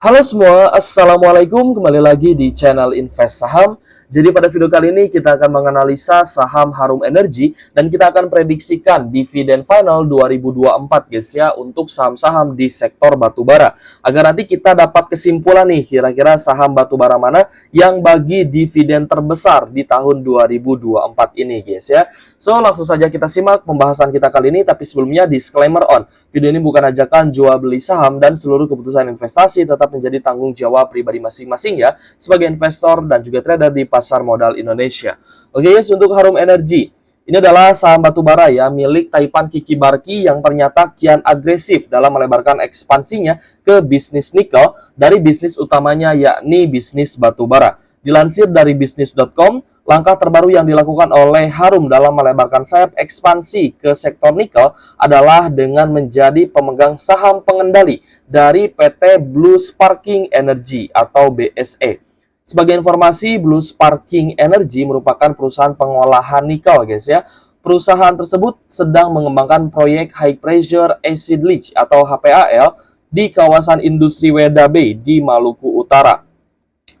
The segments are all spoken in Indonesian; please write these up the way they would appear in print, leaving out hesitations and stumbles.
Halo semua, Assalamualaikum. Kembali lagi di channel Invest Saham. Jadi pada video kali ini kita akan menganalisa saham Harum Energy dan kita akan prediksikan dividen final 2024 guys ya untuk saham-saham di sektor batubara. Agar nanti kita dapat kesimpulan nih kira-kira saham batubara mana yang bagi dividen terbesar di tahun 2024 ini guys ya. So langsung saja kita simak pembahasan kita kali ini, tapi sebelumnya disclaimer on. Video ini bukan ajakan jual beli saham dan seluruh keputusan investasi tetap menjadi tanggung jawab pribadi masing-masing ya sebagai investor dan juga trader di pasar modal Indonesia. Oke guys, untuk Harum Energy ini adalah saham batubara ya milik Taipan Kiki Barki yang ternyata kian agresif dalam melebarkan ekspansinya ke bisnis nikel dari bisnis utamanya yakni bisnis batubara. Dilansir dari bisnis.com, langkah terbaru yang dilakukan oleh Harum dalam melebarkan sayap ekspansi ke sektor nikel adalah dengan menjadi pemegang saham pengendali dari PT Blue Sparking Energy atau BSE. Sebagai informasi, Blue Sparking Energy merupakan perusahaan pengolahan nikel guys ya. Perusahaan tersebut sedang mengembangkan proyek High Pressure Acid Leach atau HPAL di kawasan industri Weda Bay di Maluku Utara.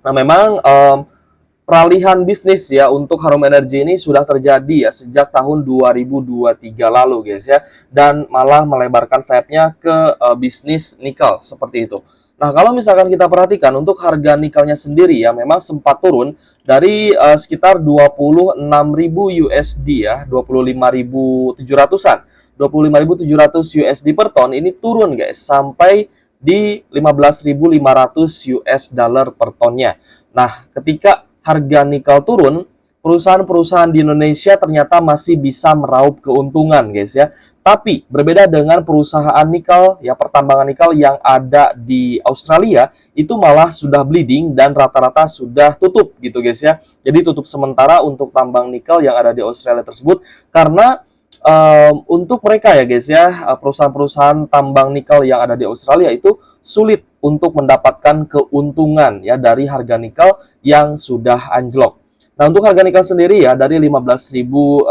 Nah memang peralihan bisnis ya untuk Harum Energy ini sudah terjadi ya sejak tahun 2023 lalu guys ya, dan malah melebarkan sayapnya ke bisnis nikel seperti itu. Nah kalau misalkan kita perhatikan untuk harga nikelnya sendiri ya memang sempat turun dari sekitar 26.000 USD ya, 25.700-an 25.700 USD per ton ini turun guys sampai di 15.500 US dollar per tonnya. Nah ketika harga nikel turun, perusahaan-perusahaan di Indonesia ternyata masih bisa meraup keuntungan guys ya. Tapi berbeda dengan perusahaan nikel ya, pertambangan nikel yang ada di Australia itu malah sudah bleeding dan rata-rata sudah tutup gitu guys ya. Jadi tutup sementara untuk tambang nikel yang ada di Australia tersebut karena untuk mereka ya guys ya, perusahaan-perusahaan tambang nikel yang ada di Australia itu sulit untuk mendapatkan keuntungan ya dari harga nikel yang sudah anjlok. Nah untuk harga nikel sendiri ya dari 15.500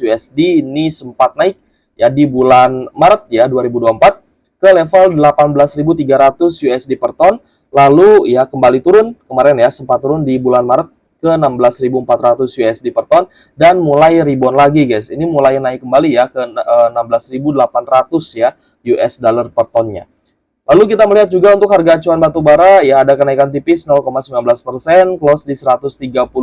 USD ini sempat naik ya di bulan Maret ya 2024 ke level 18.300 USD per ton, lalu ya kembali turun kemarin ya, sempat turun di bulan Maret ke 16.400 USD per ton dan mulai rebound lagi guys. Ini mulai naik kembali ya ke 16.800 ya US dollar per tonnya. Lalu kita melihat juga untuk harga acuan batubara ya ada kenaikan tipis 0,19%, close di 132,25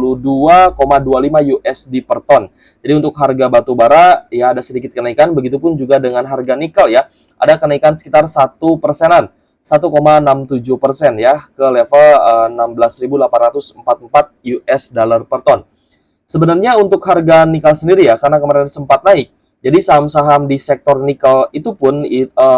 USD per ton. Jadi untuk harga batubara ya ada sedikit kenaikan, begitupun juga dengan harga nikel ya ada kenaikan sekitar 1%-an. 1,67% ya ke level 16.844 US dollar per ton. Sebenarnya untuk harga nikel sendiri ya karena kemarin sempat naik, jadi saham-saham di sektor nikel itu pun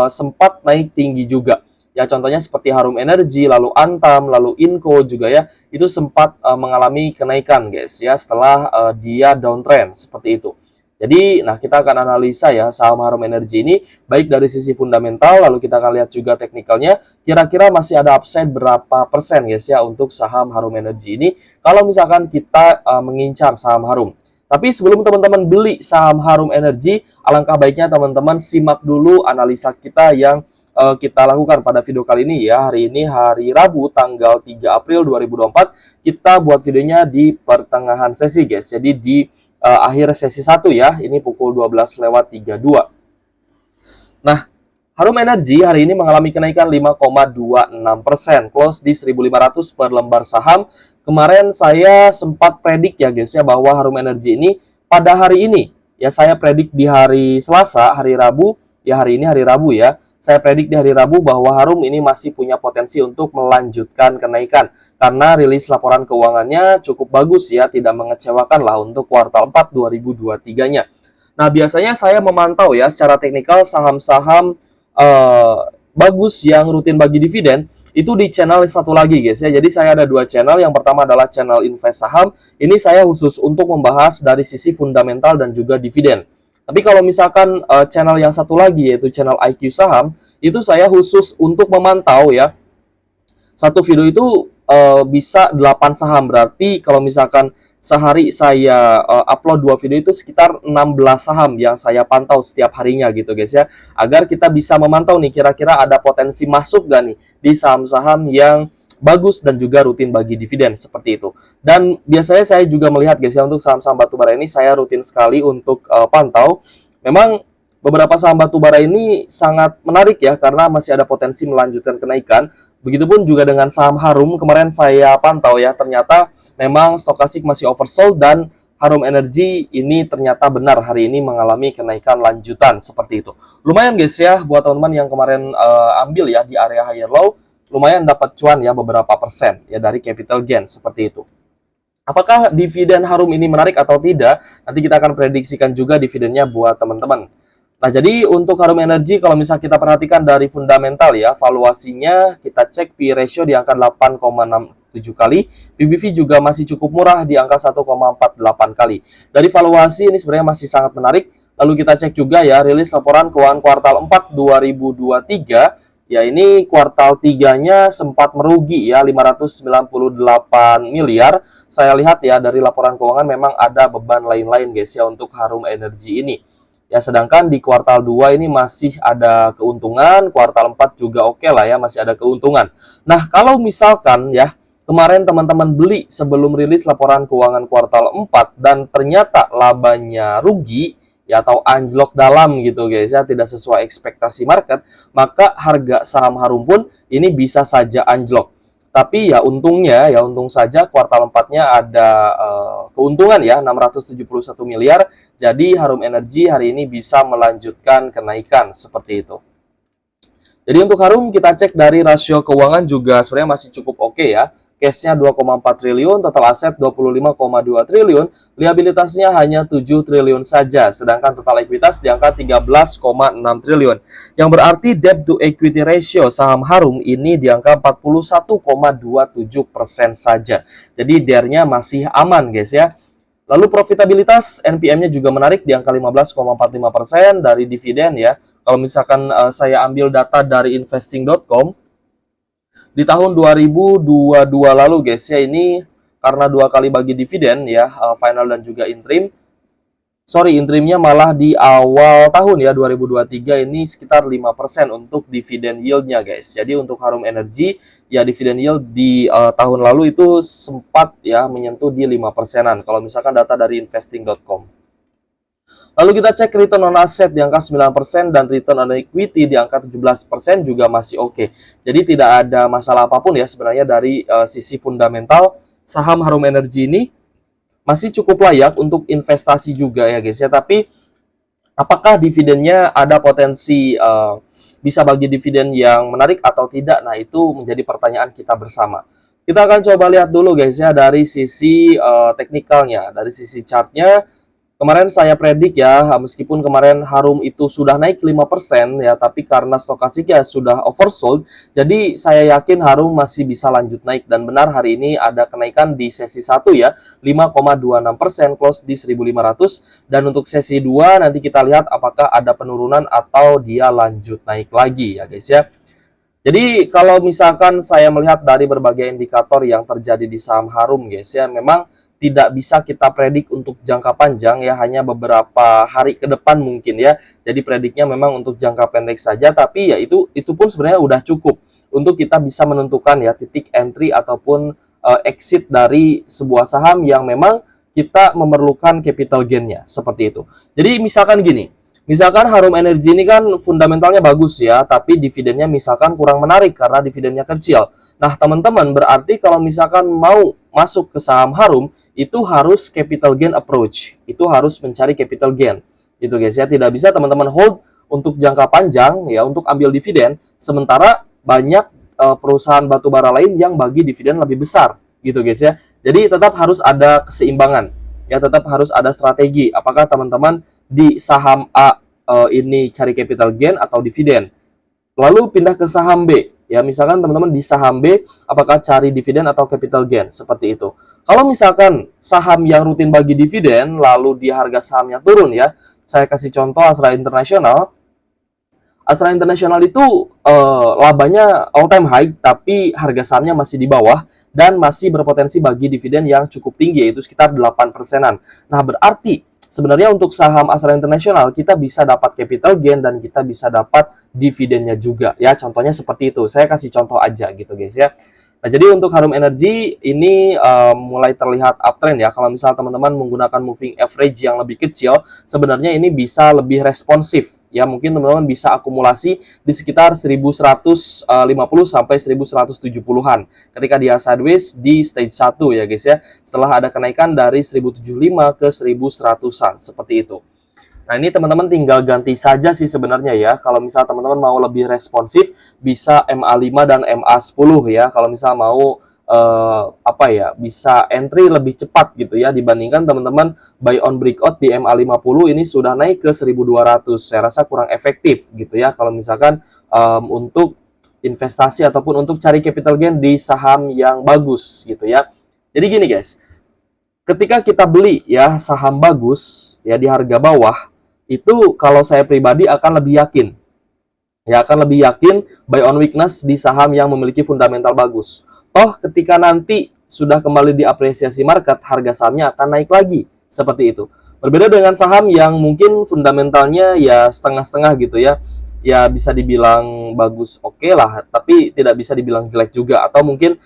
sempat naik tinggi juga. Ya contohnya seperti Harum Energy, lalu Antam, lalu Inco juga ya, itu sempat mengalami kenaikan guys ya setelah dia downtrend seperti itu. Jadi, nah kita akan analisa ya saham Harum Energy ini baik dari sisi fundamental, lalu kita akan lihat juga teknikalnya. Kira-kira masih ada upside berapa persen guys ya untuk saham Harum Energy ini kalau misalkan kita mengincar saham Harum. Tapi sebelum teman-teman beli saham Harum Energy, alangkah baiknya teman-teman simak dulu analisa kita yang kita lakukan pada video kali ini ya. Hari ini hari Rabu tanggal 3 April 2024. Kita buat videonya di pertengahan sesi guys. Jadi di akhir sesi 1 ya, ini pukul 12:32. Nah, Harum Energy hari ini mengalami kenaikan 5,26%, close di 1.500 per lembar saham. Kemarin saya sempat predik ya guys ya bahwa Harum Energy ini pada hari ini ya, saya predik di hari Selasa, hari Rabu ya, hari ini hari Rabu ya. Saya predik di hari Rabu bahwa Harum ini masih punya potensi untuk melanjutkan kenaikan karena rilis laporan keuangannya cukup bagus ya, tidak mengecewakan lah untuk kuartal 4 2023-nya. Nah, biasanya saya memantau ya secara teknikal saham-saham bagus yang rutin bagi dividen itu di channel satu lagi guys ya. Jadi saya ada dua channel. Yang pertama adalah channel Invest Saham. Ini saya khusus untuk membahas dari sisi fundamental dan juga dividen. Tapi kalau misalkan channel yang satu lagi yaitu channel IQ Saham, itu saya khusus untuk memantau ya. Satu video itu bisa 8 saham, berarti kalau misalkan sehari saya upload 2 video itu sekitar 16 saham yang saya pantau setiap harinya gitu guys ya. Agar kita bisa memantau nih kira-kira ada potensi masuk gak nih di saham-saham yang bagus dan juga rutin bagi dividen seperti itu. Dan biasanya saya juga melihat guys ya, untuk saham-saham batubara ini saya rutin sekali untuk pantau. Memang beberapa saham batubara ini sangat menarik ya, karena masih ada potensi melanjutkan kenaikan. Begitupun juga dengan saham Harum, kemarin saya pantau ya, ternyata memang stokastik masih oversold dan Harum Energy ini ternyata benar hari ini mengalami kenaikan lanjutan seperti itu. Lumayan guys ya, buat teman-teman yang kemarin ambil ya di area higher low, lumayan dapat cuan ya beberapa persen ya dari capital gain seperti itu. Apakah dividen Harum ini menarik atau tidak? Nanti kita akan prediksikan juga dividennya buat teman-teman. Nah, jadi untuk Harum Energy kalau misalnya kita perhatikan dari fundamental ya, valuasinya kita cek P/E ratio di angka 8,67 kali, PBV juga masih cukup murah di angka 1,48 kali. Dari valuasi ini sebenarnya masih sangat menarik. Lalu kita cek juga ya rilis laporan keuangan kuartal 4 2023. Ya, ini kuartal 3-nya sempat merugi ya 598 miliar. Saya lihat ya dari laporan keuangan memang ada beban lain-lain guys ya untuk Harum Energy ini. Ya, sedangkan di kuartal 2 ini masih ada keuntungan, kuartal 4 juga oke lah ya, masih ada keuntungan. Nah, kalau misalkan ya, kemarin teman-teman beli sebelum rilis laporan keuangan kuartal 4 dan ternyata labanya rugi, ya atau anjlok dalam gitu guys ya, tidak sesuai ekspektasi market, maka harga saham Harum pun ini bisa saja anjlok. Tapi ya untungnya, ya untung saja kuartal 4-nya ada keuntungan ya 671 miliar. Jadi Harum Energy hari ini bisa melanjutkan kenaikan seperti itu. Jadi untuk Harum kita cek dari rasio keuangan juga sebenarnya masih cukup oke ya. Cash-nya 2,4 triliun, total aset 25,2 triliun, liabilitasnya hanya 7 triliun saja, sedangkan total ekuitas di angka 13,6 triliun. Yang berarti debt to equity ratio saham Harum ini di angka 41,27% saja. Jadi DER-nya masih aman guys ya. Lalu profitabilitas NPM-nya juga menarik di angka 15,45% dari dividen ya. Kalau misalkan saya ambil data dari investing.com, di tahun 2022 lalu guys ya, ini karena 2 kali bagi dividen ya, final dan juga interim. Interimnya malah di awal tahun ya 2023 ini sekitar 5% untuk dividen yield-nya guys. Jadi untuk Harum Energy ya dividen yield di tahun lalu itu sempat ya menyentuh di 5%-an kalau misalkan data dari investing.com. Lalu kita cek return on asset di angka 9% dan return on equity di angka 17% juga masih oke. Jadi tidak ada masalah apapun ya sebenarnya dari sisi fundamental saham Harum Energy ini masih cukup layak untuk investasi juga ya guys ya. Tapi apakah dividennya ada potensi bisa bagi dividen yang menarik atau tidak? Nah, itu menjadi pertanyaan kita bersama. Kita akan coba lihat dulu guys ya dari sisi teknikalnya, dari sisi chartnya. Kemarin saya predik ya, meskipun kemarin Harum itu sudah naik 5% ya, tapi karena stokastiknya sudah oversold, jadi saya yakin Harum masih bisa lanjut naik. Dan benar hari ini ada kenaikan di sesi 1 ya, 5,26%, close di 1.500. Dan untuk sesi 2 nanti kita lihat apakah ada penurunan atau dia lanjut naik lagi ya guys ya. Jadi kalau misalkan saya melihat dari berbagai indikator yang terjadi di saham Harum guys ya, memang tidak bisa kita predik untuk jangka panjang ya, hanya beberapa hari ke depan mungkin ya. Jadi prediknya memang untuk jangka pendek saja, tapi ya itu pun sebenarnya udah cukup untuk kita bisa menentukan ya titik entry ataupun exit dari sebuah saham yang memang kita memerlukan capital gain-nya seperti itu. Jadi misalkan gini, misalkan Harum Energy ini kan fundamentalnya bagus ya, tapi dividennya misalkan kurang menarik karena dividennya kecil. Nah, teman-teman berarti kalau misalkan mau masuk ke saham Harum, itu harus capital gain approach. Itu harus mencari capital gain. Gitu guys ya, tidak bisa teman-teman hold untuk jangka panjang ya untuk ambil dividen, sementara banyak perusahaan batubara lain yang bagi dividen lebih besar. Gitu guys ya. Jadi tetap harus ada keseimbangan. Ya, tetap harus ada strategi. Apakah teman-teman di saham A ini cari capital gain atau dividen? Lalu pindah ke saham B. Ya, misalkan teman-teman di saham B, apakah cari dividen atau capital gain? Seperti itu. Kalau misalkan saham yang rutin bagi dividen, lalu di harga sahamnya turun ya. Saya kasih contoh Astra International. Astra International itu labanya all time high, tapi harga sahamnya masih di bawah dan masih berpotensi bagi dividen yang cukup tinggi, yaitu sekitar 8%-an. Nah, berarti sebenarnya untuk saham Astra International kita bisa dapat capital gain dan kita bisa dapat dividennya juga ya. Contohnya seperti itu. Saya kasih contoh aja gitu guys ya. Nah, jadi untuk Harum Energy ini mulai terlihat uptrend ya. Kalau misal teman-teman menggunakan moving average yang lebih kecil, sebenarnya ini bisa lebih responsif. Ya, mungkin teman-teman bisa akumulasi di sekitar 1150 sampai 1170-an ketika dia sideways di stage 1 ya guys ya. Setelah ada kenaikan dari 1075 ke 1100-an seperti itu. Nah, ini teman-teman tinggal ganti saja sih sebenarnya ya. Kalau misal teman-teman mau lebih responsif, bisa MA5 dan MA10 ya. Kalau misal mau bisa entry lebih cepat gitu ya dibandingkan teman-teman buy on breakout di MA50 ini sudah naik ke 1200. Saya rasa kurang efektif gitu ya kalau misalkan untuk investasi ataupun untuk cari capital gain di saham yang bagus gitu ya. Jadi gini guys, ketika kita beli ya saham bagus ya di harga bawah, itu kalau saya pribadi akan lebih yakin. Ya, akan lebih yakin buy on weakness di saham yang memiliki fundamental bagus. Toh ketika nanti sudah kembali diapresiasi market, harga sahamnya akan naik lagi. Seperti itu. Berbeda dengan saham yang mungkin fundamentalnya ya setengah-setengah gitu ya. Ya bisa dibilang bagus oke lah, tapi tidak bisa dibilang jelek juga. Atau mungkin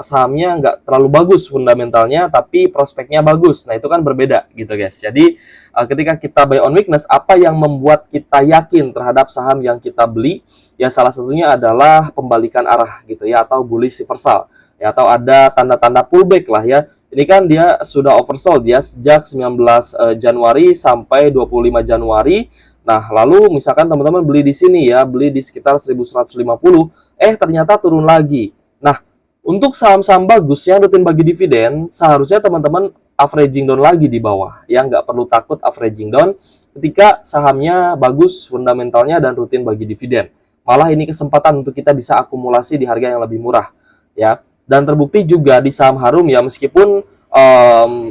sahamnya nggak terlalu bagus fundamentalnya, tapi prospeknya bagus. Nah, itu kan berbeda gitu guys. Jadi, ketika kita buy on weakness, apa yang membuat kita yakin terhadap saham yang kita beli? Ya, salah satunya adalah pembalikan arah gitu ya, atau bullish reversal. Ya, atau ada tanda-tanda pullback lah ya. Ini kan dia sudah oversold ya, sejak 19 Januari sampai 25 Januari. Nah, lalu misalkan teman-teman beli di sini ya, beli di sekitar 1150, ternyata turun lagi. Nah, untuk saham-saham bagus yang rutin bagi dividen, seharusnya teman-teman averaging down lagi di bawah. Ya, nggak perlu takut averaging down ketika sahamnya bagus, fundamentalnya, dan rutin bagi dividen. Malah ini kesempatan untuk kita bisa akumulasi di harga yang lebih murah. Ya, dan terbukti juga di saham Harum ya, meskipun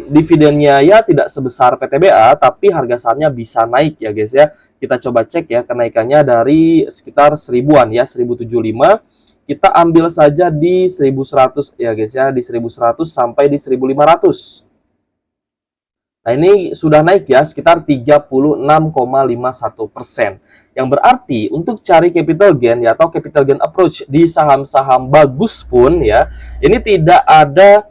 dividennya ya tidak sebesar PTBA, tapi harga sahamnya bisa naik ya guys ya. Kita coba cek ya kenaikannya dari sekitar 1000-an ya, 1075. Kita ambil saja di 1100 ya guys ya, di 1100 sampai di 1500. Nah, ini sudah naik ya sekitar 36,51%. Yang berarti untuk cari capital gain ya atau capital gain approach di saham-saham bagus pun ya, ini tidak ada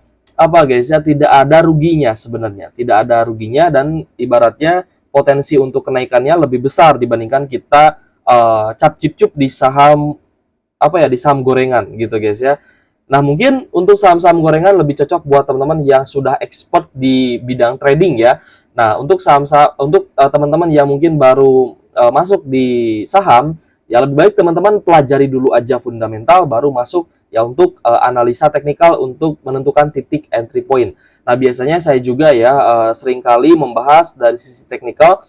guys ya, tidak ada ruginya sebenarnya. Tidak ada ruginya dan ibaratnya potensi untuk kenaikannya lebih besar dibandingkan kita cap-cip-cup di saham di saham gorengan gitu guys ya. Nah, mungkin untuk saham-saham gorengan lebih cocok buat teman-teman yang sudah expert di bidang trading ya. Nah, untuk teman-teman yang mungkin baru masuk di saham, ya lebih baik teman-teman pelajari dulu aja fundamental baru masuk ya untuk analisa teknikal untuk menentukan titik entry point. Nah, biasanya saya juga ya seringkali membahas dari sisi teknikal.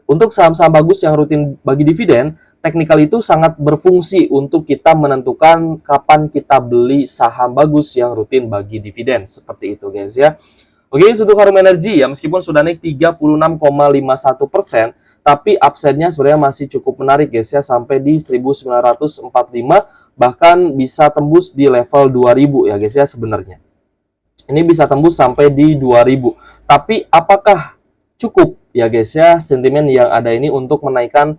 Untuk saham-saham bagus yang rutin bagi dividen, teknikal itu sangat berfungsi untuk kita menentukan kapan kita beli saham bagus yang rutin bagi dividen. Seperti itu guys ya. Oke, untuk Harum Energy ya, meskipun sudah naik 36,51%, tapi upside-nya sebenarnya masih cukup menarik guys ya, sampai di 1945, bahkan bisa tembus di level 2000 ya guys ya sebenarnya. Ini bisa tembus sampai di 2000. Tapi apakah cukup ya guys ya sentimen yang ada ini untuk menaikkan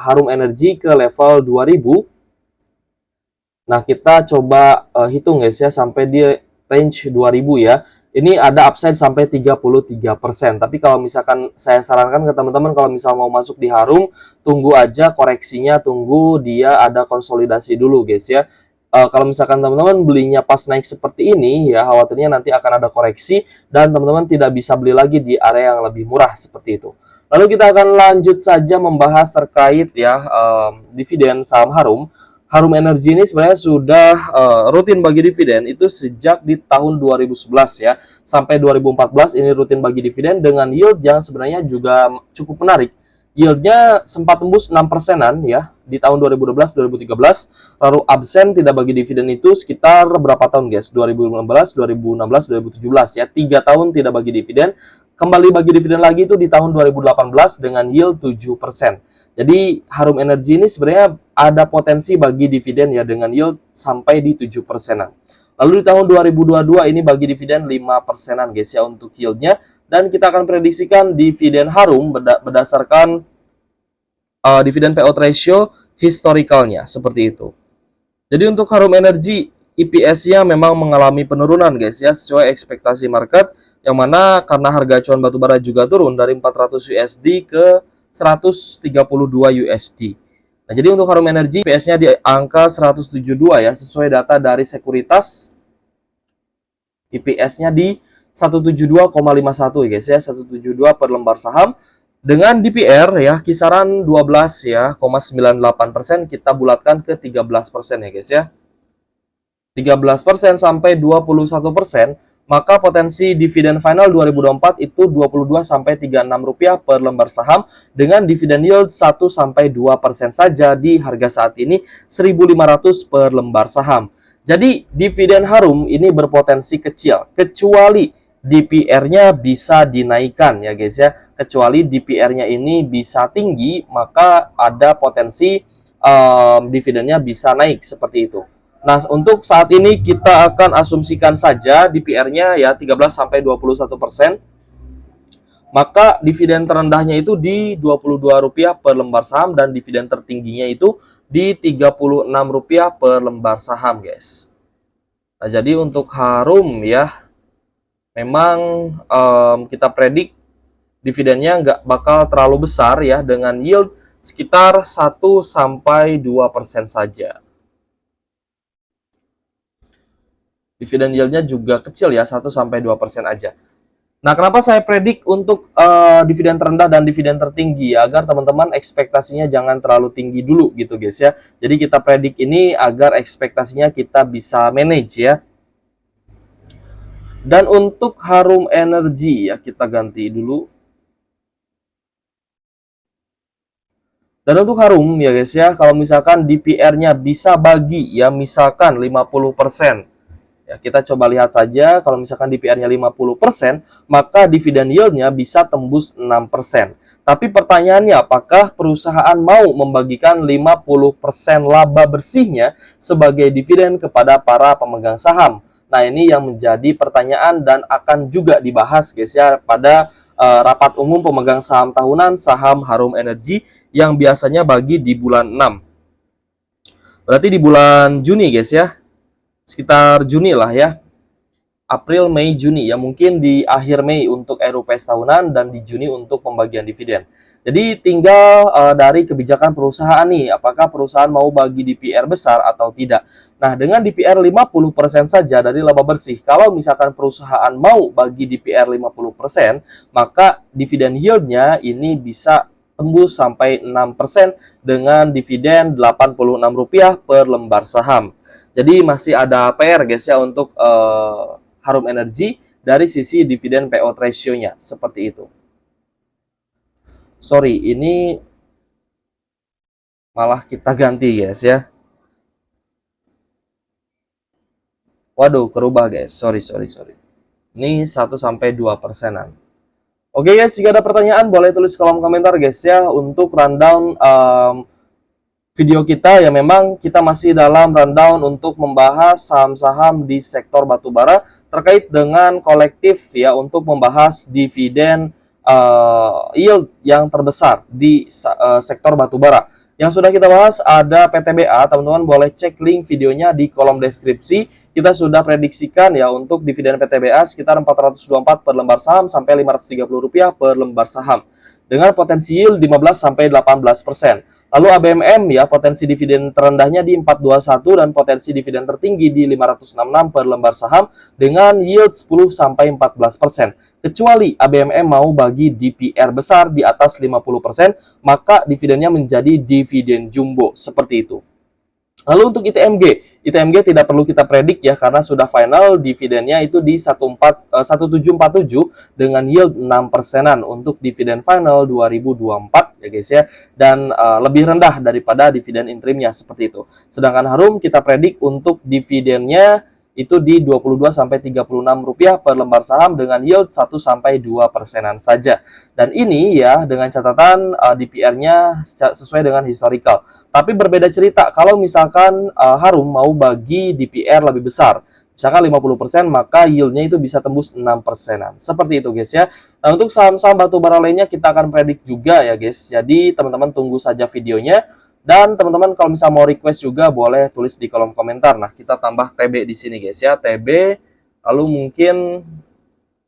Harum Energy ke level 2000? Nah, kita coba hitung guys ya sampai di range 2000 ya. Ini ada upside sampai 33%. Tapi kalau misalkan saya sarankan ke teman-teman kalau misal mau masuk di Harum, tunggu aja koreksinya, tunggu dia ada konsolidasi dulu guys ya. Kalau misalkan teman-teman belinya pas naik seperti ini ya, khawatirnya nanti akan ada koreksi dan teman-teman tidak bisa beli lagi di area yang lebih murah seperti itu. Lalu kita akan lanjut saja membahas terkait ya dividen saham Harum. Harum Energy ini sebenarnya sudah rutin bagi dividen itu sejak di tahun 2011 ya sampai 2014 ini rutin bagi dividen dengan yield yang sebenarnya juga cukup menarik. Yieldnya sempat tembus 6%-an ya di tahun 2012-2013. Lalu absen tidak bagi dividen itu sekitar berapa tahun guys? 2015, 2016, 2017 ya. 3 tahun tidak bagi dividen. Kembali bagi dividen lagi itu di tahun 2018 dengan yield 7%. Jadi Harum Energy ini sebenarnya ada potensi bagi dividen ya dengan yield sampai di 7%-an. Lalu di tahun 2022 ini bagi dividen 5%-an guys ya untuk yieldnya. dan kita akan prediksikan dividen Harum berdasarkan dividen payout ratio historicalnya seperti itu. Jadi untuk Harum Energy EPS-nya memang mengalami penurunan guys ya, sesuai ekspektasi market, yang mana karena harga acuan batubara juga turun dari 400 USD ke 132 USD. Nah, jadi untuk Harum Energy EPS-nya di angka 172 ya, sesuai data dari Sekuritas. EPS-nya di 172,51 guys ya, 172 per lembar saham. Dengan DPR ya kisaran 12 ya, 0,98%, kita bulatkan ke 13% ya guys ya. 13% sampai 21%, maka potensi dividen final 2024 itu 22 sampai 36 rupiah per lembar saham dengan dividen yield 1 sampai 2% saja di harga saat ini 1.500 per lembar saham. Jadi dividen Harum ini berpotensi kecil kecuali DPR-nya bisa dinaikkan ya guys ya. Kecuali DPR-nya ini bisa tinggi, maka ada potensi dividennya bisa naik seperti itu. Nah, untuk saat ini kita akan asumsikan saja DPR-nya ya 13-21%. Maka dividen terendahnya itu di Rp22 per lembar saham dan dividen tertingginya itu di Rp36 per lembar saham, guys. Nah, jadi untuk Harum ya memang kita predik dividennya nggak bakal terlalu besar ya, dengan yield sekitar 1-2% saja. Dividen yieldnya juga kecil ya, 1-2% aja. Nah, kenapa saya predik untuk dividen terendah dan dividen tertinggi? Agar teman-teman ekspektasinya jangan terlalu tinggi dulu gitu guys ya. Jadi kita predik ini agar ekspektasinya kita bisa manage ya. Dan untuk Harum Energy ya kita ganti dulu. Dan untuk Harum ya guys ya, kalau misalkan DPR-nya bisa bagi ya misalkan 50%. Ya, kita coba lihat saja kalau misalkan DPR-nya 50%, maka dividen yield-nya bisa tembus 6%. Tapi pertanyaannya, apakah perusahaan mau membagikan 50% laba bersihnya sebagai dividen kepada para pemegang saham? Nah, ini yang menjadi pertanyaan dan akan juga dibahas guys ya pada rapat umum pemegang saham tahunan saham Harum Energy yang biasanya bagi di bulan 6. Berarti di bulan Juni guys ya. Sekitar Juni lah ya. April, Mei, Juni ya, mungkin di akhir Mei untuk RUPS tahunan dan di Juni untuk pembagian dividen. Jadi tinggal dari kebijakan perusahaan nih, apakah perusahaan mau bagi DPR besar atau tidak. Nah, dengan DPR 50% saja dari laba bersih, kalau misalkan perusahaan mau bagi DPR 50%, maka dividen yield-nya ini bisa tembus sampai 6% dengan dividen Rp86 per lembar saham. Jadi masih ada PR guys ya untuk Harum Energy dari sisi dividen payout ratio-nya seperti itu. Sorry, ini malah kita ganti guys ya. Waduh, kerubah guys. Sorry. Ini 1-2%-an. Oke guys, jika ada pertanyaan boleh tulis kolom komentar guys ya untuk rundown video kita ya. Memang kita masih dalam rundown untuk membahas saham-saham di sektor batubara terkait dengan kolektif ya, untuk membahas dividen yield yang terbesar di sektor batubara. Yang sudah kita bahas ada PTBA, teman-teman boleh cek link videonya di kolom deskripsi. Kita sudah prediksikan ya untuk dividen PTBA sekitar 424 per lembar saham sampai Rp530 per lembar saham dengan potensi yield 15-18%. Lalu ABMM ya, potensi dividen terendahnya di 421 dan potensi dividen tertinggi di 566 per lembar saham dengan yield 10-14%. Kecuali ABMM mau bagi DPR besar di atas 50%, maka dividennya menjadi dividen jumbo seperti itu. Lalu untuk ITMG tidak perlu kita predik ya, karena sudah final dividennya itu di 1747 dengan yield 6%-an untuk dividen final 2024 ya guys ya, dan lebih rendah daripada dividen interimnya seperti itu. Sedangkan Harum kita predik untuk dividennya itu di Rp22-Rp36 per lembar saham dengan yield 1-2%-an saja. Dan ini ya dengan catatan DPR-nya sesuai dengan historical. Tapi berbeda cerita kalau misalkan Harum mau bagi DPR lebih besar. misalkan 50%, maka yieldnya itu bisa tembus 6%-an. Seperti itu guys ya. Nah, untuk saham-saham batubara lainnya kita akan predik juga ya guys. Jadi teman-teman tunggu saja videonya. Dan teman-teman kalau misal mau request juga boleh tulis di kolom komentar. Nah, kita tambah TB di sini guys ya. TB, lalu mungkin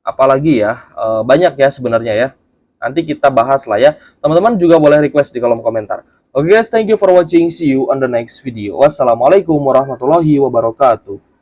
apalagi ya, banyak ya sebenarnya ya. Nanti kita bahas lah ya. Teman-teman juga boleh request di kolom komentar. Oke guys, thank you for watching. See you on the next video. Wassalamualaikum warahmatullahi wabarakatuh.